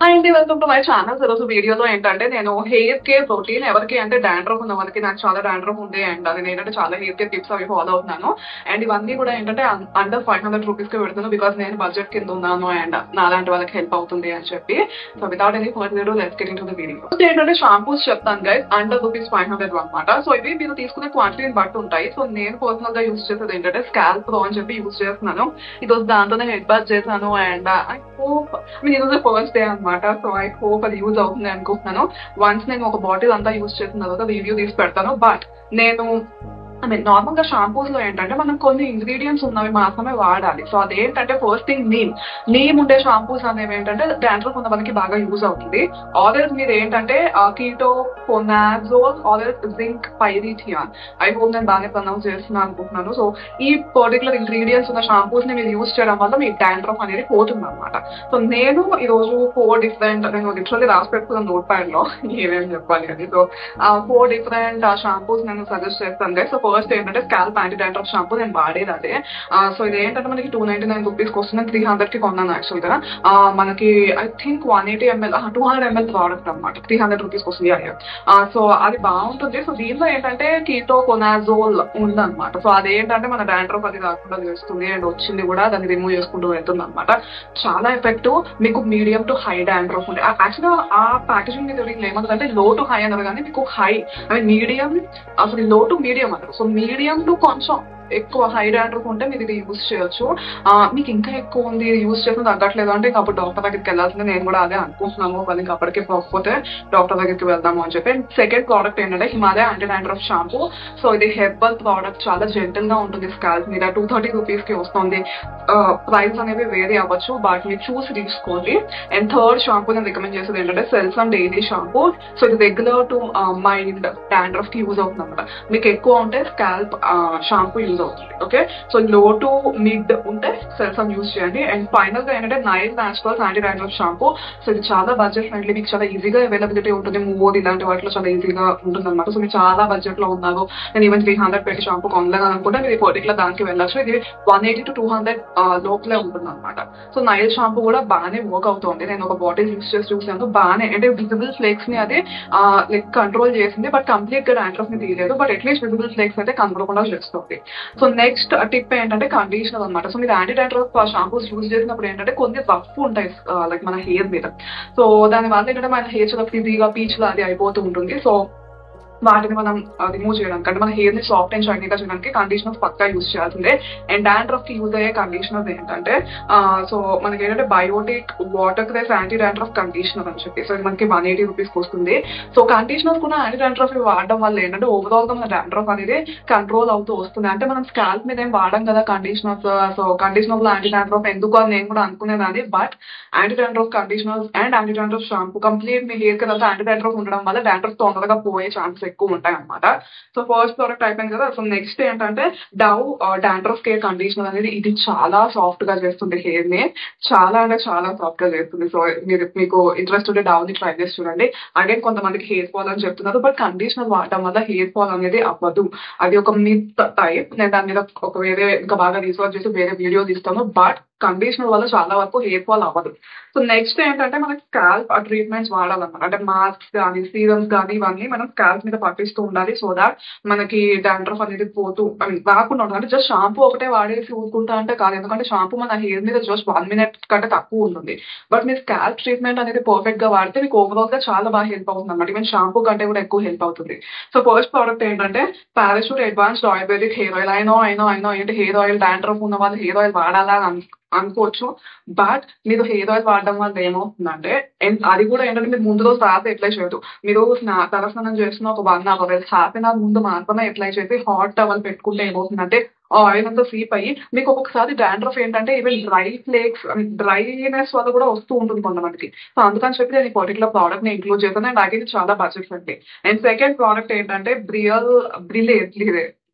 అండి welcome to my channel. ఈరోజు వీడియోలో ఏంటంటే నేను హెయిర్ కేర్ రొటీన్ ఎవరికి అంటే డాండ్రఫ్ ఉన్న వాళ్ళకి, నాకు చాలా డాండ్రఫ్ ఉంది అండ్ అది ఏంటంటే చాలా హెయిర్ కేర్ టిప్స్ అవి ఫాలో అవుతున్నాను. అండ్ ఇవన్నీ కూడా ఏంటంటే అండర్ 500 రూపీస్ కి పెడుతున్నాను బికాస్ నేను బడ్జెట్ కింద ఉన్నాను అండ్ నాలాంటి వాళ్ళకి హెల్ప్ అవుతుంది అని చెప్పి. So without any further let's get into the video. First ఏంటంటే షాంపూస్ చెప్తాను గైస్, అండర్ రూపీస్ 500 అనమాట. సో ఇవి మీరు తీసుకునే క్వాంటిటీని బట్టి ఉంటాయి. సో నేను పర్సనల్ గా యూస్ చేసేది ఏంటంటే స్కాల్ప్ ప్రో అని చెప్పి యూస్ చేస్తున్నాను. ఈ రోజు దాంతోనే హెడ్ బాత్ చేశాను అండ్ ఐ హోప్ ఈరోజు ఫస్ట్ డే అనమాట. సో ఐ హోప్ అది యూజ్ అవుతుంది అనుకుంటున్నాను. వన్స్ నేను ఒక బాటిల్ అంతా యూజ్ చేసిన తర్వాత రివ్యూ తీసి పెడతాను. బట్ నేను నార్మల్ గా షాంపూస్ లో ఏంటంటే మనం కొన్ని ఇంగ్రీడియంట్స్ ఉన్నవి మాత్రమే వాడాలి. సో అదేంటంటే ఫస్ట్ థింగ్ నీమ్ ఉండే షాంపూస్ అనేవి ఏంటంటే డాండ్రఫ్ ఉన్న మనకి బాగా యూజ్ అవుతుంది. ఆల్రెడీ మీరు ఏంటంటే ketoconazole already zinc pyrithione, I hope నేను బాగా ప్రొనౌన్స్ చేస్తున్నాను అనుకుంటున్నాను. సో ఈ పర్టికులర్ ఇంగ్రీడియంట్స్ ఉన్న షాంపూస్ ని మీరు యూజ్ చేయడం వల్ల మీ డాండ్రఫ్ అనేది పోతుంది అనమాట. సో నేను ఈ రోజు 4 డిఫరెంట్, నేను లిటరల్లీ రాసి పెట్టుకున్న నోట్ ప్యాడ్ లో ఏమేమి చెప్పాలి అని. సో 4 డిఫరెంట్ షాంపూస్ నేను సజెస్ట్ చేస్తాను. సో ఫస్ట్ ఏంటంటే స్కాల్ప్ యాంటీ డాండ్రఫ్ షాంపూ, నేను వాడేది అదే. సో ఇది ఏంటంటే మనకి 299 రూపీస్ వస్తుంది. 300 కి కొన్నాను యాక్చువల్ గా. మనకి I think 180 ml 200 ml product అనమాట. 300 రూపీస్ వస్తుంది. సో అది బాగుంటుంది. సో దీంట్లో ఏంటంటే కీటో కొనాజోల్ ఉందన్నమాట. సో అదేంటంటే మన డాండ్రఫ్ అది రాకుండా చేస్తుంది అండ్ వచ్చింది కూడా దాన్ని రిమూవ్ చేసుకుంటూ వెళ్తుంది అనమాట. చాలా ఎఫెక్టివ్. మీకు మీడియం టు హై డాండ్రఫ్ ఉంది. యాక్చువల్గా ఆ ప్యాకేజింగ్ మీద ఏమంటుందంటే లో టు హై అన్నారు, కానీ మీకు హై ఐ మీన్ మీడియం, అసలు లో టు మీడియం అంటారు. సో మీడియం టు కొంచెం ఎక్కువ హై డాండ్రఫ్ ఉంటే మీరు ఇది యూజ్ చేయొచ్చు. మీకు ఇంకా ఎక్కువ ఉంది యూజ్ చేసిన తగ్గట్లేదు అంటే ఇంకా అప్పుడు డాక్టర్ దగ్గరికి వెళ్ళాల్సిందే. నేను కూడా అదే అనుకుంటున్నాము, కానీ ఇంకా అప్పటికే పోకపోతే డాక్టర్ దగ్గరికి వెళ్దాము అని చెప్పి. సెకండ్ ప్రోడక్ట్ ఏంటంటే Himalaya anti dandruff shampoo. So ఇది హెర్బల్ ప్రోడక్ట్, చాలా జెంటల్ గా ఉంటుంది స్కాల్ప్ మీద. 230 రూపీస్ కి వస్తుంది. ప్రైస్ అనేవి వేరీ అవ్వచ్చు, బట్ మీరు చూసి తీసుకోండి. అండ్ థర్డ్ షాంపూ నేను రికమెండ్ చేసేది ఏంటంటే సెల్సన్ డైలీ షాంపూ. సో ఇది రెగ్యులర్ టు మైల్డ్ డాండ్రఫ్ కి యూజ్ అవుతుంది అనమాట. మీకు ఎక్కువ ఉంటే స్కాల్ప్ షాంపూ యూజ్ అవుతుంది. Okay, so low to mid ఉంటే సెల్సన్ యూజ్ చేయండి. అండ్ ఫైనల్ గా ఏంటంటే Nyle naturals anti dandruff shampoo. So ఇది చాలా బడ్జెట్ ఫ్రెండ్లీ, మీకు చాలా ఈజీగా అవైలబిలిటీ ఉంటుంది. మోర్ ఇలాంటి వాటిలో చాలా ఈజీగా ఉంటుంది అనమాట. సో మీరు చాలా బడ్జెట్ లో ఉన్నారు, నేను ఈవెన్ 300 పెట్టి షాంపూ కొనలేదు అనుకుంటే మీరు పర్టికులర్ దానికి వెళ్ళచ్చు. ఇది 180 to 200 లోపలే ఉంటుంది అనమాట. సో నైల్ షాంపూ కూడా బాగానే వర్క్ అవుతుంది. నేను ఒక బాటిల్ యూస్ చేసి చూసాను, బాగానే అంటే విజిబుల్ ఫ్లేక్స్ ని అది లైక్ కంట్రోల్ చేసింది, బట్ కంప్లీట్ గా డాండ్రఫ్ ని తీయలేదు. బట్ అట్లీస్ట్ విజిబుల్ ఫ్లేక్స్ అయితే కనబడకుండా చేస్తుంది. సో నెక్స్ట్ టిప్ ఏంటంటే కండిషనర్ అనమాట. సో మీరు యాంటీ డాండ్రఫ్ షాంపూస్ యూజ్ చేసినప్పుడు ఏంటంటే కొన్ని రఫ్ ఉంటాయి లైక్ మన హెయిర్ మీద. సో దాని వల్ల ఏంటంటే మన హెయిర్ చాలా ఫ్రిజీగా పీచ్ లా అది అయిపోతూ ఉంటుంది. సో వాటిని మనం రిమూవ్ చేయడానికి అంటే మన హెయిర్ ని సాఫ్ట్ అండ్ షైనీగా చేయడానికి కండిషనర్స్ పక్కా యూజ్ చేయాల్సిందే. అండ్ డాండ్రఫ్ కి యూజ్ అయ్యే కండిషనర్స్ ఏంటంటే సో మనకి ఏంటంటే Biotique water cress anti dandruff conditioner అని చెప్పి. సో ఇది మనకి 180 రూపీస్ వస్తుంది. సో కండిషనర్స్ కూడా యాంటీ డాండ్రఫ్ వాడడం వల్ల ఏంటంటే ఓవరాల్ గా మన డాండ్రఫ్ అనేది కంట్రోల్ అవుతూ వస్తుంది. అంటే మనం స్కాల్ప్ మీద ఏం వాడడం కదా కండిషనర్స్. సో కండిషనర్ లో యాంటీ డాండ్రఫ్ ఎందుకు అని నేను కూడా అనుకునేదాన్ని. But anti dandruff conditioners and anti dandruff shampoo complete me hair కి యాంటీ డాండ్రఫ్ ఉండడం వల్ల డాండ్రఫ్ తొందరగా పోయే ఛాన్స్ ఎక్కువ ఉంటాయి అనమాట. సో ఫస్ట్ ప్రోడక్ట్ అయిపోయింది కదా. సో నెక్స్ట్ ఏంటంటే డవ్ డాండ్రఫ్ కేర్ కండిషనర్ అనేది, ఇది చాలా సాఫ్ట్ గా చేస్తుంది హెయిర్ ని, చాలా అంటే చాలా సాఫ్ట్ గా చేస్తుంది. సో మీకు ఇంట్రెస్ట్ ఉంటే డవ్ ని ట్రై చేసి చూడండి. అగైన్ కొంతమందికి హెయిర్ ఫాల్ అని చెప్తున్నారు, బట్ కండిషనర్ వాడటం వల్ల హెయిర్ ఫాల్ అనేది అవ్వదు. అది ఒక మిత్ టైప్. నేను దాని మీద ఒక వేరే ఇంకా బాగా రీసెర్చ్ చేసి వేరే వీడియోస్ ఇస్తాను. బట్ కండిషనర్ వల్ల చాలా వరకు హెయిర్ ఫాల్ అవ్వదు. సో నెక్స్ట్ ఏంటంటే మనకి స్కాల్ప్ ట్రీట్మెంట్స్ వాడాలన్నమాట. అంటే మాస్క్ కానీ సీరమ్స్ కానీ ఇవన్నీ మనం స్కాల్ప్ మీద పట్టిస్తూ ఉండాలి. సో దాట్ మనకి డాండ్రఫ్ అనేది పోతూ రాకుండా ఉంటుంది. అంటే జస్ట్ షాంపూ ఒకటే వాడేసి ఊరుకుంటా అంటే కాదు, ఎందుకంటే షాంపూ మన హెయిర్ మీద జస్ట్ 1 minute కంటే తక్కువ ఉంటుంది. బట్ మీరు స్కాల్ప్ ట్రీట్మెంట్ అనేది పర్ఫెక్ట్ గా వాడితే మీకు ఓవరాల్ గా చాలా బాగా హెల్ప్ అవుతుంది అనమాట. ఈవెన్ షాంపూ కంటే కూడా ఎక్కువ హెల్ప్ అవుతుంది. సో ఫస్ట్ ప్రోడక్ట్ ఏంటంటే Parachute advanced ayurvedic hair oil. అయినో ఏంటి హెయిర్ ఆయిల్ డాండ్రఫ్ ఉన్న వాళ్ళు హెయిర్ ఆయిల్ వాడాలా అనుకోవచ్చు. బట్ మీరు హెయిర్ ఆయిల్ వాడడం వల్ల ఏమవుతుందంటే, అది కూడా ఏంటంటే మీరు ముందు రోజు రాత్రి అప్లై చేయదు. మీరు తలస్నానం చేసిన ఒక 1 hour 1/2 hour ముందు మాత్రమే అప్లై చేసి హాట్ టవల్ పెట్టుకుంటే ఏమవుతుందంటే ఆయిల్ అంతా సీప్ అయ్యి మీకు ఒక్కొక్కసారి డాండ్రఫ్ ఏంటంటే ఈవెన్ డ్రై ఫ్లేక్స్ డ్రైనెస్ వల్ల కూడా వస్తూ ఉంటుంది కొంతమందికి. సో అందుకని చెప్పి నేను ఈ పర్టికులర్ ప్రోడక్ట్ ని ఇంక్లూడ్ చేస్తాను. అండ్ అలాగే చాలా budget friendly. And second product ఏంటంటే బ్రిలే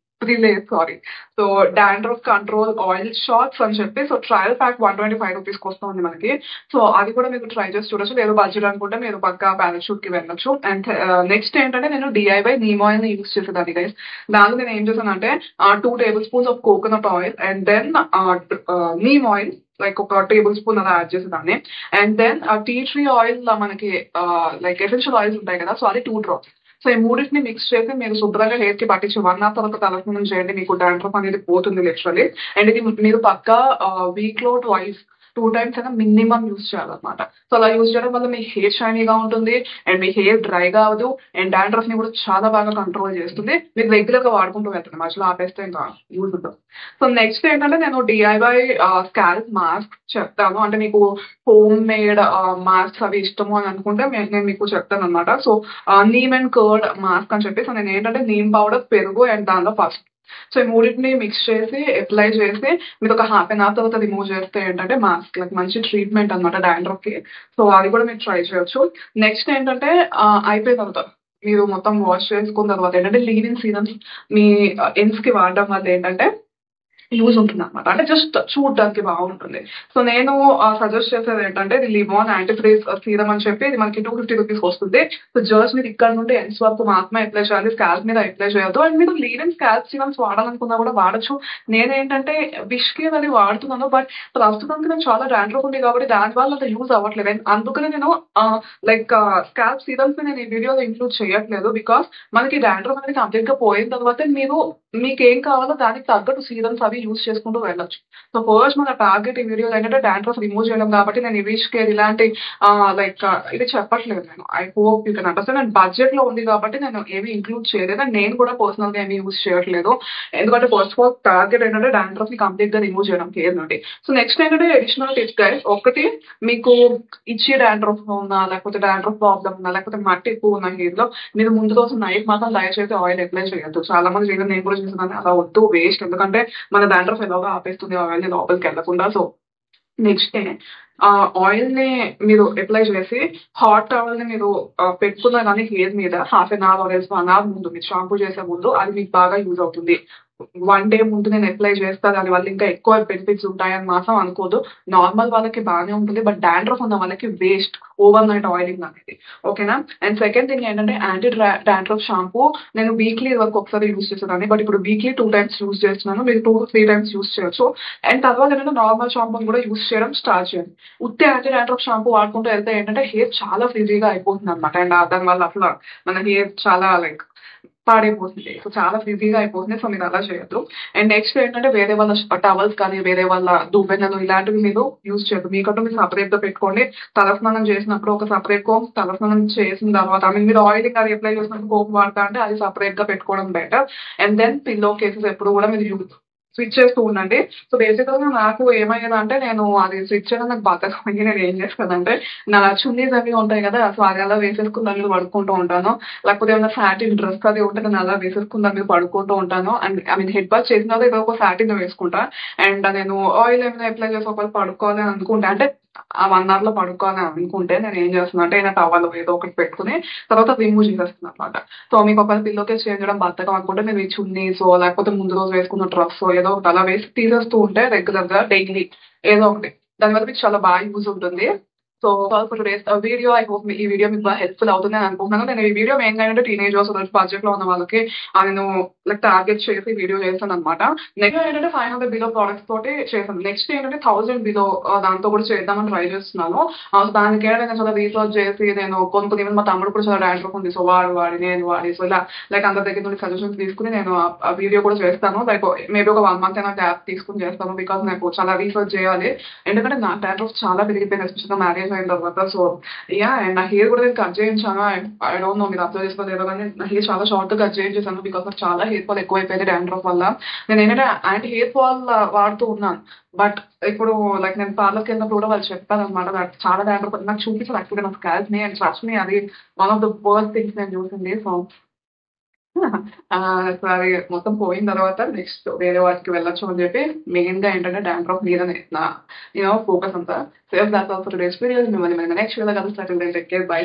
రిలే sorry. So dandruff control oil shots అని చెప్పి సో ట్రయల్ ప్యాక్ 125 రూపీస్కి వస్తుంది మనకి. సో అది కూడా మీరు ట్రై చేసి చూడొచ్చు. లేదు బడ్జెట్ అనుకుంటే మీరు పక్కా పారాషూట్ కి వెళ్ళొచ్చు. అండ్ నెక్స్ట్ ఏంటంటే నేను డిఐవై నీమ్ ఆయిల్ ని యూస్ చేసేదాన్ని గైస్. దానిలో నేను ఏం చేశానంటే 2 tablespoons of coconut oil and then neem oil like ఒక టేబుల్ స్పూన్ అలా యాడ్ చేసేదాన్ని. And then tea tree oil మనకి లైక్ ఎసెన్షియల్ ఆయిల్స్ ఉంటాయి కదా, సో అది 2 డ్రాప్స్. సో ఈ మూడింటిని మిక్స్ చేసి మీరు శుభ్రంగా హెయిర్ కి పట్టించి 1 అవర్ తర్వాత తలస్నానం చేయండి. మీకు డాండ్రఫ్ అనేది పోతుంది లిటరలీ. అండ్ ఇది మీరు పక్కా వీక్ లో ట్వైస్ 2 టైమ్స్ అయినా మినిమం యూస్ చేయాలన్నమాట. సో అలా యూస్ చేయడం వల్ల మీ హెయిర్ షైనీగా ఉంటుంది అండ్ మీ హెయిర్ డ్రై కావదు అండ్ డాండ్రఫ్ ని కూడా చాలా బాగా కంట్రోల్ చేస్తుంది. మీరు రెగ్యులర్ గా వాడుకుంటూ వెళ్తుంది, మధ్యలో ఆపేస్తే ఇంకా యూజ్ ఉండదు. సో నెక్స్ట్ ఏంటంటే నేను డిఐవై స్కాల్ప్ మాస్క్ చెప్తాను. అంటే మీకు హోమ్ మేడ్ మాస్క్స్ అవి ఇష్టము అని అనుకుంటే నేను మీకు చెప్తాను అనమాట. So neem and curd mask అని చెప్పి సో నేను ఏంటంటే నీమ్ పౌడర్, పెరుగు అండ్ దానిలో పసుపు, సో ఈ మూడింటిని మిక్స్ చేసి అప్లై చేసి మీరు ఒక హాఫ్ అన్ అవర్ తర్వాత రిమూవ్ చేస్తే ఏంటంటే మాస్క్ లైక్ మంచి ట్రీట్మెంట్ అనమాట డాండ్రఫ్ కి. సో అది కూడా మీరు ట్రై చేయొచ్చు. నెక్స్ట్ ఏంటంటే అయిపోయిన తర్వాత మీరు మొత్తం వాష్ చేసుకున్న తర్వాత ఏంటంటే లీవ్-ఇన్ సీరమ్స్ మీ ఎన్స్ కి వాడడం వల్ల ఏంటంటే యూజ్ ఉంటుంది అనమాట. అంటే జస్ట్ చూడడానికి బాగుంటుంది. సో నేను సజెస్ట్ చేసేది ఏంటంటే ఇది లివాన్ యాంటీఫ్రీజ్ సీరం అని చెప్పి ఇది మనకి 250 రూపీస్ వస్తుంది. సో జస్ట్ మీరు ఇక్కడ నుండి ఎండ్స్ వరకు మాత్రమే అప్లై చేయాలి, స్కాల్ప్ మీద అప్లై చేయొద్దు. అండ్ మీరు లీవ్-ఇన్ స్కాల్ప్ సీరమ్స్ వాడాలనుకున్నా కూడా వాడచ్చు. నేనేంటంటే విష్ కేర్ అది వాడుతున్నాను, బట్ ప్రస్తుతానికి నాకు చాలా డాండ్రఫ్ ఉంది కాబట్టి దాని వల్ల అది యూజ్ అవ్వట్లేదు. And అందుకనే నేను లైక్ స్కాల్ప్ సీరమ్స్ నేను ఈ వీడియోలో ఇంక్లూడ్ చేయట్లేదు. బికాస్ మనకి డాండ్రఫ్ అనేది కంప్లీట్ గా పోయిన తర్వాత మీకు ఏం కావాలో దానికి తగ్గట్టు సీరమ్స్ అవి యూజ్ చేసుకుంటూ వెళ్ళొచ్చు. సో ఫస్ట్ మన టార్గెట్ ఈ వీడియోలో ఏంటంటే డాండ్రఫ్ రిమూవ్ చేయడం కాబట్టి నేను ఈ విష్ కేర్ ఇలాంటి లైక్ ఇది చెప్పట్లేదు. నేను I hope you can understand. And budget లో ఉంది కాబట్టి నేను ఏమి ఇంక్లూడ్ చేయలేదు అండ్ నేను కూడా పర్సనల్ గా ఏమి యూజ్ చేయట్లేదు. ఎందుకంటే ఫస్ట్ ఆఫ్ ఆల్ టార్గెట్ ఏంటంటే డాండ్రఫ్ ని కంప్లీట్ గా రిమూవ్ చేయడం కేర్ నుండి. సో నెక్స్ట్ ఏంటంటే అడిషనల్ టిప్స్ గైస్. ఒకటి, మీకు ఇచ్చి డాండ్రఫ్ ఉన్నా లేకపోతే డాండ్రఫ్ ప్రాబ్లమ్ ఉన్నా లేకపోతే మట్టి ఎక్కువ ఉన్న హెయిర్ లో మీరు ముందు రోజు నైట్ మాత్రం దయచేసి ఆయిల్ అప్లై చేయొద్దు. చాలా మంది చేయడం నేను కూడా చేస్తున్నాను, అలా వద్దు, వేస్ట్. ఎందుకంటే మన డాండ్రఫ్ ఎలాగో ఆపేస్తుంది ఆయిల్ ని లోపలికి వెళ్లకుండా. సో నెక్స్ట్ డే ఆయిల్ ని మీరు అప్లై చేసి హాట్ టవల్ ని మీరు పెట్టుకున్నా కానీ హెయిర్ మీద హాఫ్ అన్ అవర్ 1 అవర్ ముందు మీరు షాంపూ చేసే ముందు అది మీకు బాగా యూజ్ అవుతుంది. 1 డే ముందు నేను అప్లై చేస్తా దాని వల్ల ఇంకా ఎక్కువ బెనిఫిట్స్ ఉంటాయని మాత్రం అనుకోదు. నార్మల్ వాళ్ళకి బాగానే ఉంటుంది, బట్ డాండ్రఫ్ ఉన్న వాళ్ళకి వేస్ట్ ఓవర్ నైట్ ఆయిలింగ్ అనేది. ఓకేనా? అండ్ సెకండ్ థింగ్ ఏంటంటే యాంటీ డాండ్రఫ్ షాంపూ నేను వీక్లీ వరకు ఒకసారి యూజ్ చేసేదాన్ని, బట్ ఇప్పుడు వీక్లీ 2 టైమ్స్ యూజ్ చేస్తున్నాను. మీరు 2 to 3 టైమ్స్ యూజ్ చేయొచ్చు. అండ్ తర్వాత ఏంటంటే నార్మల్ షాంపూని కూడా యూజ్ చేయడం స్టార్ట్ చేయండి. ఉత్తే యాంటీ డాండ్రఫ్ షాంపూ వాడుకుంటూ వెళ్తే ఏంటంటే హెయిర్ చాలా ఫ్రీజీగా అయిపోతుంది అనమాట. అండ్ దాని వల్ల అసలు మన హెయిర్ చాలా లైక్ పాడైపోతుంది. సో చాలా ఫ్రీజీగా అయిపోతుంది. సో మీరు అలా చేయొద్దు. అండ్ నెక్స్ట్ ఏంటంటే వేరే వాళ్ళ టవల్స్ కానీ వేరే వాళ్ళ దువ్వెనలు ఇలాంటివి మీరు యూజ్ చేయొద్దు. మీకంటూ మీరు సపరేట్ గా పెట్టుకోండి. తలస్నానం చేసినప్పుడు ఒక సపరేట్ కోమ్, తలస్నానం చేసిన తర్వాత మీరు ఆయిలింగ్ అది అప్లై చేసినప్పుడు కోమ్ వాడతా అంటే అది సపరేట్ గా పెట్టుకోవడం better. And then pillow cases ఎప్పుడు కూడా మీరు స్విచ్ చేస్తూ ఉండండి. సో బేసికల్గా నాకు ఏమయ్యేదంటే నేను అది స్విచ్ చేయడం నాకు బద్ధకం అయ్యి నేను ఏం చేస్తానంటే నా చున్నీస్ అవి ఉంటాయి కదా, సో అది అలా వేసేసుకుని దాని మీద పడుకుంటూ ఉంటాను. లేకపోతే ఏమైనా సాటిన్ డ్రెస్ అది ఉంటే నేను అలా వేసేసుకుని దాని మీద పడుకుంటూ ఉంటాను. And I mean head bath చేసిన తర్వాత ఏదో ఒక సాటిన్ వేసుకుంటా. అండ్ నేను ఆయిల్ ఏమైనా అప్లై చేసి ఒకవేళ పడుకోవాలి అని అనుకుంటే అంటే ఆ 1 hour లో పడుకోవాలని అనుకుంటే నేను ఏం చేస్తున్నా అంటే ఏదైనా టవల్ ఏదో ఒకటి పెట్టుకుని తర్వాత రిమూవ్ చేసేస్తున్నాను అనమాట. సో మీకు ఒకవేళ పిల్లో కేస్ చేంజ్ చేయడం బద్దకం అనుకుంటే మీరు ఈ చున్నీస్ లేకపోతే ముందు రోజు వేసుకున్న డ్రెస్ ఏదో ఒకటి అలా వేసి తీసేస్తూ ఉంటే రెగ్యులర్ గా డైలీ ఏదో ఒకటి దానివల్ల మీకు చాలా బాగా యూజ్ ఉంటుంది. So for today's video I hope ఈ వీడియో మీకు బాగా హెల్ప్ఫుల్ అవుతుంది అని అనుకుంటున్నాను. నేను ఈ వీడియో మెయిన్ గా ఏంటంటే టీనేజర్స్ బడ్జెట్ లో ఉన్న వాళ్ళకి నేను లైక్ టార్గెట్ చేసి వీడియో చేస్తాను అనమాట. నెక్స్ట్ ఏంటంటే 500 బిలో ప్రొడక్ట్స్ తోటి చేశాను. నెక్స్ట్ ఏంటంటే 1000 బిలో దాంతో కూడా చేద్దామని ట్రై చేస్తున్నాను. సో దానికి ఏంటంటే నేను చాలా రీసెర్చ్ చేసి నేను కొన్ని మా తమ్ముడు కూడా చాలా డాండ్రఫ్ ఉంది, సో వాడి నేను వాడి సో ఇలా లైక్ అందరి దగ్గర నుండి సజెషన్స్ తీసుకుని నేను ఆ వీడియో కూడా చేస్తాను. లైక్ మేబీ ఒక 1 month అయినా గ్యాప్ తీసుకుని చేస్తాను. బికాస్ నాకు చాలా రీసెర్చ్ చేయాలి. ఎందుకంటే నా డాండ్రఫ్ చాలా పెరిగిపోయింది ఎస్పెషల్గా మ్యారేజ్ అయిన తర్వాత. సో యా, అండ్ నా హెయిర్ కూడా నేను కట్ చేయించాను. ఐ డోంట్ నో మీరు అబ్జర్వ్ చేసుకోలేదు కానీ నా హెయిర్ చాలా షార్ట్ గా కట్ చేయించేసాను. బికాస్ నాకు చాలా హెయిర్ ఫాల్ ఎక్కువైపోయింది డాండ్రఫ్ వల్ల. నేను ఏంటంటే యాంటీ హెయిర్ ఫాల్ వాడుతూ ఉన్నాను, బట్ ఇప్పుడు లైక్ నేను పార్లర్కి వెళ్ళినప్పుడు కూడా వాళ్ళు చెప్పారు అనమాట చాలా డాండ్రఫ్ నాకు చూపించారు యాక్చువల్గా నా స్కాల్ప్ ని. అండ్ ట్రస్ట్ మీ అది one of the worst things నేను చూసింది. సో సో అది మొత్తం పోయిన తర్వాత నెక్స్ట్ వేరే వాటికి వెళ్ళొచ్చు అని చెప్పి మెయిన్ గా ఏంటంటే డాండ్రఫ్ మీద నా ఫోకస్ అంతా. Safe that's also today's videos. మిమ్మల్ని నెక్స్ట్ వీడియోలో కలుస్తాను. Take care, by.